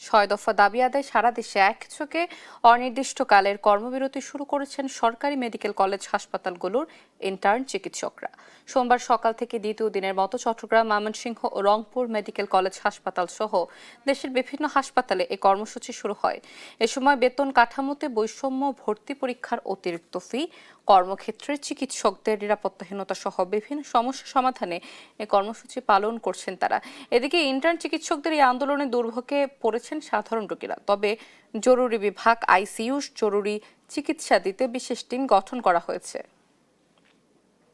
6 দফা দাবি আদায়ে সারা দেশে একযোগে অনির্দিষ্টকালের কর্মবিরতি শুরু করেছেন সরকারি মেডিকেল কলেজ হাসপাতালগুলোর ইন্টার্ন চিকিৎসকরা। সোমবার সকাল থেকে দ্বিতীয় দিনের মতো চট্টগ্রাম, ময়মনসিংহ ও রংপুর মেডিকেল কলেজ হাসপাতাল সহ দেশের বিভিন্ন হাসপাতালে এই কর্মসূচি শুরু হয়। এ সময় বেতন কাঠামোতে বৈষম্য, ভর্তি পরীক্ষার অতিরিক্ত ফি, কর্মক্ষেত্রে চিকিৎসকদের নিরাপত্তাহীনতা সহ বিভিন্ন সমস্যা সমাধানে এই কর্মসূচি পালন করছেন তারা। এদিকে ইন্টার্ন চিকিৎসকদের এই আন্দোলনে দুর্ভোগে পড়েছেন সাধারণ রোগীরা। তবে জরুরি বিভাগ, আইসিইউ জরুরি চিকিৎসা দিতে বিশেষ টিম গঠন করা হয়েছে।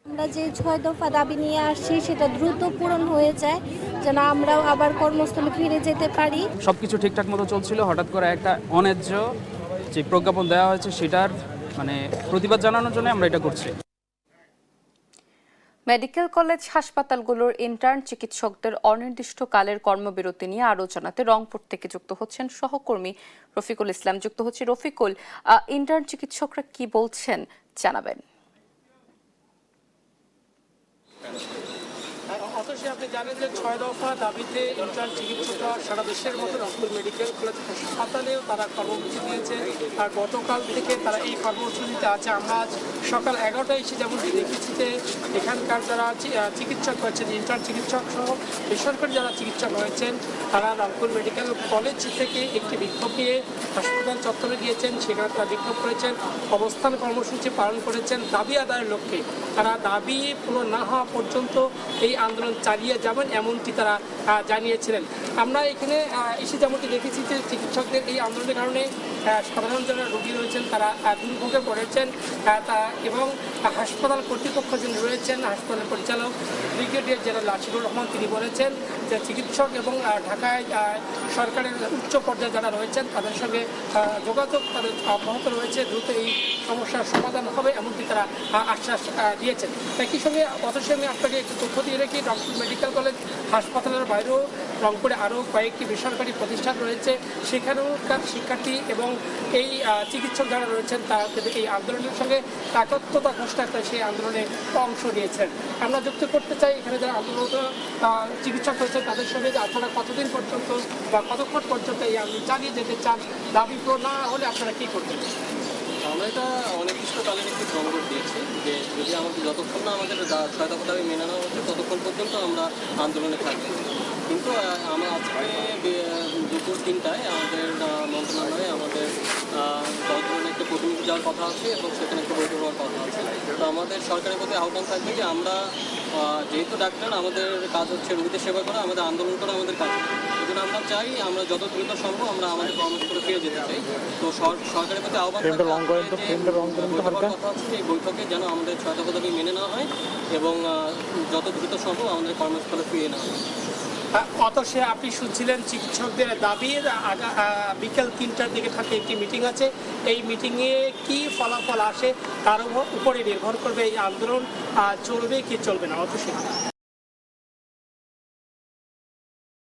আমরা যে 6 দফা দাবি নিয়ে আসছি সেটা দ্রুত পূরণ হয়ে যায়, যেন আমরাও আবার কর্মস্থলে ফিরে যেতে পারি। সবকিছু ঠিকঠাক মতো চলছিল, হঠাৎ করে একটা অন্যায্য যে প্রজ্ঞাপন দেওয়া হয়েছে সেটার প্রতিবাদ জানানোর জন্য আমরা এটা করছি। মেডিকেল কলেজ হাসপাতালগুলোর ইন্টার্ন চিকিৎসকদের অনির্দিষ্টকালের কর্মবিরতি নিয়ে আরও জানাতে রংপুর থেকে যুক্ত হচ্ছেন সহকর্মী রফিকুল ইসলাম। যুক্ত হচ্ছে রফিকুল, ইন্টার্ন চিকিৎসকরা কি বলছেন জানাবেন। অথচ আপনি জানেন যে 6 দফা দাবিতে ইন্টার্ন চিকিৎসকরা সারা দেশের মতো রংপুর মেডিকেল কলেজ হাসপাতালেও তারা কর্মসূচি দিয়েছে। আর গতকাল থেকে তারা এই কর্মসূচিতে আছে। আমরা আজ সকাল 11টায় এসে যেমনটি দেখেছি যে এখানকার যারা চিকিৎসক হয়েছেন, ইন্টার্ন চিকিৎসক সহ বেসরকারি যারা চিকিৎসক হয়েছেন, তারা রংপুর মেডিকেল কলেজ থেকে একটি বিক্ষোভ নিয়ে হাসপাতাল চত্বরে গিয়েছেন। সেখানে তারা বিক্ষোভ করেছেন, অবস্থান কর্মসূচি পালন করেছেন দাবি আদায়ের লক্ষ্যে। তারা দাবি পূরণ না হওয়া পর্যন্ত এই আন্দোলন চালিয়ে যাবেন এমনটি তারা জানিয়েছিলেন। আমরা এখানে এসে যেমনটি দেখেছি যে চিকিৎসকদের এই আন্দোলনের কারণে সাধারণ যারা রোগী রয়েছেন তারা দুর্ভোগে পড়েছেন এবং হাসপাতাল কর্তৃপক্ষ যিনি রয়েছেন, হাসপাতাল পরিচালক ব্রিগেডিয়ার জেনারেল আশিকুর রহমান, তিনি বলেছেন যে চিকিৎসক এবং ঢাকায় সরকারের উচ্চ পর্যায়ে যারা রয়েছেন তাদের সঙ্গে যোগাযোগ তাদের অব্যাহত রয়েছে, দ্রুত এই সমস্যার সমাধান হবে এমনটি তারা আশ্বাস দিয়েছেন। একই সঙ্গে অথচ আমি আপনাকে একটু তথ্য দিয়ে রেখি, রংপুর মেডিকেল কলেজ হাসপাতালের বাইরেও রংপুরে আরও কয়েকটি বেসরকারি প্রতিষ্ঠান রয়েছে, সেখানেওকার শিক্ষার্থী এবং এই চিকিৎসক যারা রয়েছেন তারা এই আন্দোলনের সঙ্গে একাত্মতা ঘোষণা করে সেই আন্দোলনে অংশ নিয়েছেন। আমরা যুক্ত করতে চাই এখানে যারা আন্দোলনরত চিকিৎসক রয়েছেন তাদের সঙ্গে যে আপনারা কতদিন পর্যন্ত বা কতক্ষণ পর্যন্ত এই আন্দোলন চালিয়ে যেতে চান, দাবি পূরণ না হলে আপনারা কী করবেন? আমরা এটা অনির্দিষ্টকালের একটি সংযোগ দিয়েছি যে যদি আমাদের যতক্ষণ না আমাদের 6 দফা দাবি মেনে নেওয়া হচ্ছে ততক্ষণ পর্যন্ত আমরা আন্দোলনে থাকবো। কিন্তু আমরা আজকে দুপুর 3টায় আমাদের মন্ত্রণালয়ে আমাদের 10 জনের একটা প্রতিনিধি যাওয়ার কথা আছে এবং সেখানে একটা বৈঠক হওয়ার কথা আছে। তো আমাদের সরকারের প্রতি আহ্বান থাকবে যে আমরা যেহেতু ডাক্তার, আমাদের কাজ হচ্ছে রোগীদের সেবা করা, আমাদের আন্দোলন করা আমাদের কাজ। এই জন্য আমরা চাই আমরা যত দ্রুত সম্ভব আমরা আমাদের কর্মস্থলে ফিরে যেতে চাই। তো সরকারের প্রতি আহ্বান কথা হচ্ছে এই বৈঠকে যেন আমাদের 6 দফা দাবি মেনে নেওয়া হয় এবং যত দ্রুত সম্ভব আমাদের কর্মস্থলে ফিরে নেওয়া হয়। অথচ আপনি শুনছিলেন চিকিৎসকদের দাবির বিকেল 3টার দিকে থাকে একটি মিটিং আছে। এই মিটিংয়ে কি ফলাফল আসে তার উপরে নির্ভর করবে এই আন্দোলন চলবে কি চলবে না। অথচ